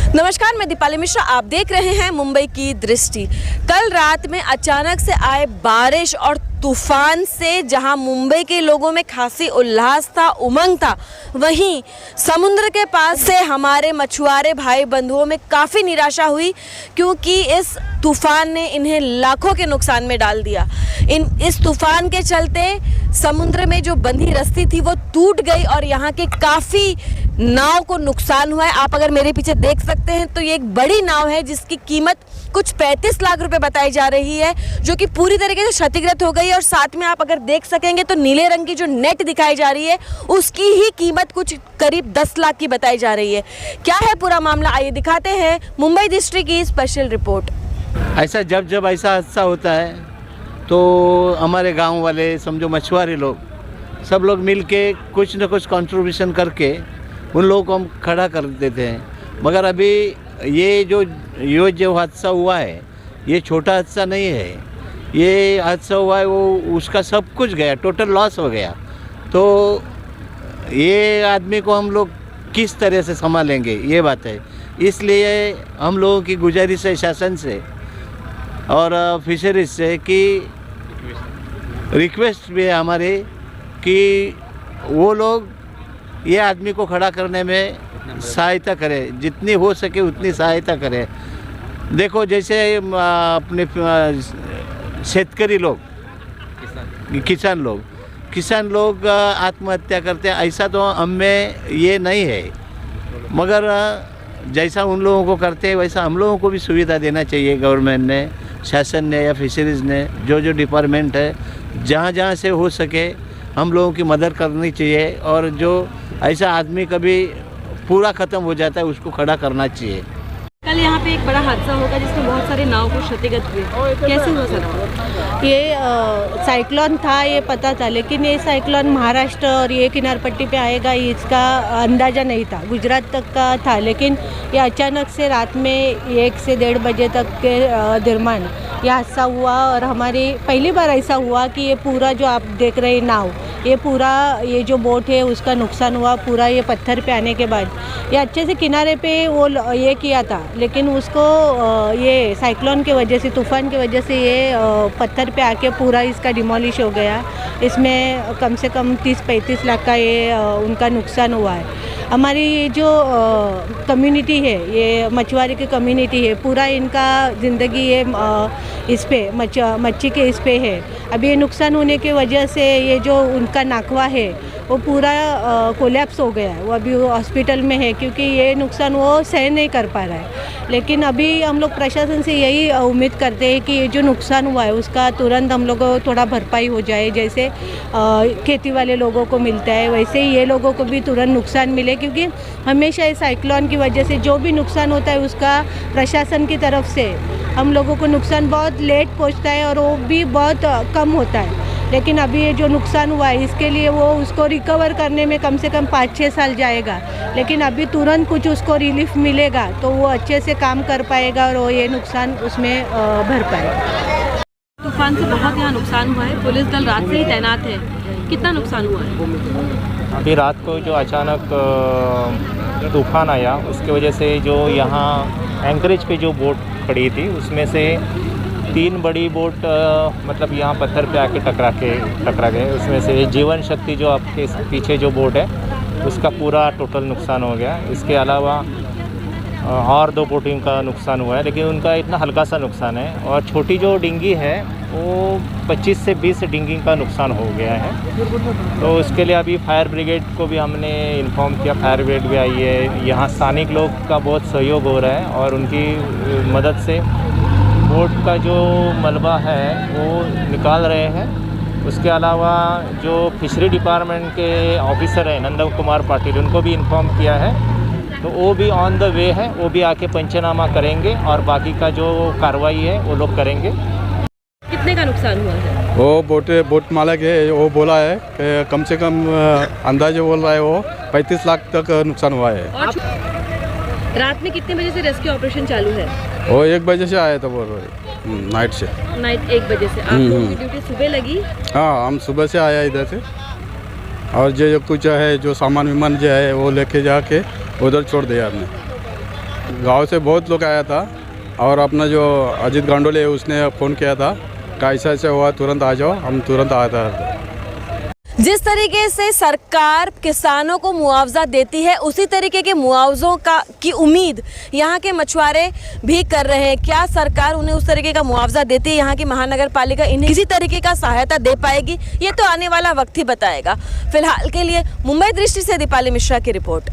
नमस्कार, मैं दीपाली मिश्रा। आप देख रहे हैं मुंबई की दृष्टि। कल रात में अचानक से आए बारिश और तूफान से जहां मुंबई के लोगों में खासी उल्लास था, उमंग था, वहीं समुद्र के पास से हमारे मछुआरे भाई बंधुओं में काफ़ी निराशा हुई, क्योंकि इस तूफान ने इन्हें लाखों के नुकसान में डाल दिया। इस तूफान के चलते समुद्र में जो बंधी रस्सी थी वो टूट गई और यहाँ के काफ़ी नाव को नुकसान हुआ है। आप अगर मेरे पीछे देख सकते हैं तो ये एक बड़ी नाव है जिसकी कीमत कुछ 35 लाख रुपए बताई जा रही है, जो कि पूरी तरीके से क्षतिग्रस्त हो गई है। और साथ में आप अगर देख सकेंगे तो नीले रंग की जो नेट दिखाई जा रही है उसकी ही कीमत कुछ करीब 10 लाख की बताई जा रही है। क्या है पूरा मामला, आइए दिखाते हैं मुंबई डिस्ट्रिक्ट की स्पेशल रिपोर्ट। ऐसा जब ऐसा हादसा होता है तो हमारे गांव वाले, समझो मछुआरे लोग, सब लोग मिल के कुछ न कुछ कंट्रीब्यूशन करके उन लोगों को हम खड़ा कर देते हैं। मगर अभी ये जो हादसा हुआ है ये छोटा हादसा नहीं है। ये हादसा हुआ है वो उसका सब कुछ गया, टोटल लॉस हो गया। तो ये आदमी को हम लोग किस तरह से संभालेंगे, ये बात है। इसलिए हम लोगों की गुजारिश है शासन से और फिशरीज से कि रिक्वेस्ट भी है हमारी कि वो लोग ये आदमी को खड़ा करने में सहायता करें, जितनी हो सके उतनी सहायता करें। देखो जैसे अपने शेतकरी लोग, किसान लोग आत्महत्या करते हैं, ऐसा तो हम में ये नहीं है। मगर जैसा उन लोगों को करते हैं वैसा हम लोगों को भी सुविधा देना चाहिए। गवर्नमेंट ने, शासन ने या फिशरीज़ ने, जो डिपार्टमेंट है, जहाँ से हो सके हम लोगों की मदद करनी चाहिए। और जो ऐसा आदमी कभी पूरा ख़त्म हो जाता है उसको खड़ा करना चाहिए। कल यहाँ पे एक बड़ा हादसा होगा जिसमें बहुत सारे नाव को क्षतिग्रस्त हुए, कैसे हुआ सर? ये साइक्लोन था, ये पता था, लेकिन ये साइक्लोन महाराष्ट्र और ये किनार पट्टी पे आएगा इसका अंदाज़ा नहीं था। गुजरात तक का था, लेकिन ये अचानक से रात में 1 से 1:30 बजे तक के दरमियान यह हादसा हुआ। और हमारी पहली बार ऐसा हुआ कि ये पूरा जो आप देख रहे हैं नाव, ये पूरा ये जो बोट है उसका नुकसान हुआ पूरा। ये पत्थर पे आने के बाद ये अच्छे से किनारे पे वो ये किया था, लेकिन उसको ये साइक्लोन की वजह से, तूफ़ान की वजह से ये पत्थर पे आके पूरा इसका डिमोलिश हो गया। इसमें कम से कम 30-35 लाख का ये उनका नुकसान हुआ है। हमारी जो कम्युनिटी है, ये मछुआरे की कम्युनिटी है, पूरा इनका ज़िंदगी ये इस पे मच्छी के इस पे है। अभी ये नुकसान होने की वजह से ये जो उनका नाकवा है वो पूरा कोलैप्स हो गया है। वो अभी हॉस्पिटल में है क्योंकि ये नुकसान वो सहन नहीं कर पा रहा है। लेकिन अभी हम लोग प्रशासन से यही उम्मीद करते हैं कि ये जो नुकसान हुआ है उसका तुरंत हम लोगों को थोड़ा भरपाई हो जाए। जैसे खेती वाले लोगों को मिलता है वैसे ही ये लोगों को भी तुरंत नुकसान मिले, क्योंकि हमेशा इस साइक्लोन की वजह से जो भी नुकसान होता है उसका प्रशासन की तरफ से हम लोगों को नुकसान बहुत लेट पहुंचता है और वो भी बहुत कम होता है। लेकिन अभी ये जो नुकसान हुआ है इसके लिए वो उसको रिकवर करने में कम से कम 5-6 साल जाएगा, लेकिन अभी तुरंत कुछ उसको रिलीफ मिलेगा तो वो अच्छे से काम कर पाएगा और वो ये नुकसान उसमें भर पाएगा। तूफान से बहुत यहाँ नुकसान हुआ है, पुलिस दल रात से ही तैनात है, कितना नुकसान हुआ है? अभी रात को जो अचानक तूफान आया उसकी वजह से जो यहाँ एंकरेज पे जो बोट खड़ी थी उसमें से 3 बड़ी बोट मतलब यहाँ पत्थर पे आके टकरा गए। उसमें से जीवन शक्ति जो आपके पीछे जो बोट है उसका पूरा टोटल नुकसान हो गया। इसके अलावा और 2 बोटिंग का नुकसान हुआ है, लेकिन उनका इतना हल्का सा नुकसान है। और छोटी जो डिंगी है वो 25 से 20 डिंगी का नुकसान हो गया है। तो उसके लिए अभी फायर ब्रिगेड को भी हमने इन्फॉर्म किया, फायर ब्रिगेड भी आई है। यहाँ स्थानिक लोग का बहुत सहयोग हो रहा है और उनकी मदद से बोट का जो मलबा है वो निकाल रहे हैं। उसके अलावा जो फिशरी डिपार्टमेंट के ऑफिसर हैं नंदन कुमार पाटिल, उनको भी इन्फॉर्म किया है, तो वो भी ऑन द वे है, वो भी आके पंचनामा करेंगे और बाकी का जो कार्रवाई है वो लोग करेंगे। कितने का नुकसान हुआ है? वो बोट मालिक है, वो बोला है कि कम से कम अंदाजे बोल रहा है वो 35 लाख तक नुकसान हुआ है। और रात में कितने बजे से रेस्क्यू ऑपरेशन चालू है? वो 1 बजे से आया था बोल रहे, नाइट से। नाइट 1 बजे से। आप लोगों की ड्यूटी सुबह लगी? हाँ, हम सुबह से आया इधर से, और जो कुछ है जो सामान विमान जो है वो लेके जाके उधर छोड़ दिया हमने। गांव से बहुत लोग आया था और अपना जो अजीत गांडोले है उसने फ़ोन किया था कि ऐसा ऐसा हुआ, तुरंत आ जाओ। हम तुरंत आया था। जिस तरीके से सरकार किसानों को मुआवजा देती है उसी तरीके के मुआवजों की उम्मीद यहाँ के मछुआरे भी कर रहे हैं। क्या सरकार उन्हें उस तरीके का मुआवजा देती है, यहाँ की महानगर पालिका इन्हें किसी तरीके का सहायता दे पाएगी, ये तो आने वाला वक्त ही बताएगा। फिलहाल के लिए मुंबई दृष्टि से दीपाली मिश्रा की रिपोर्ट।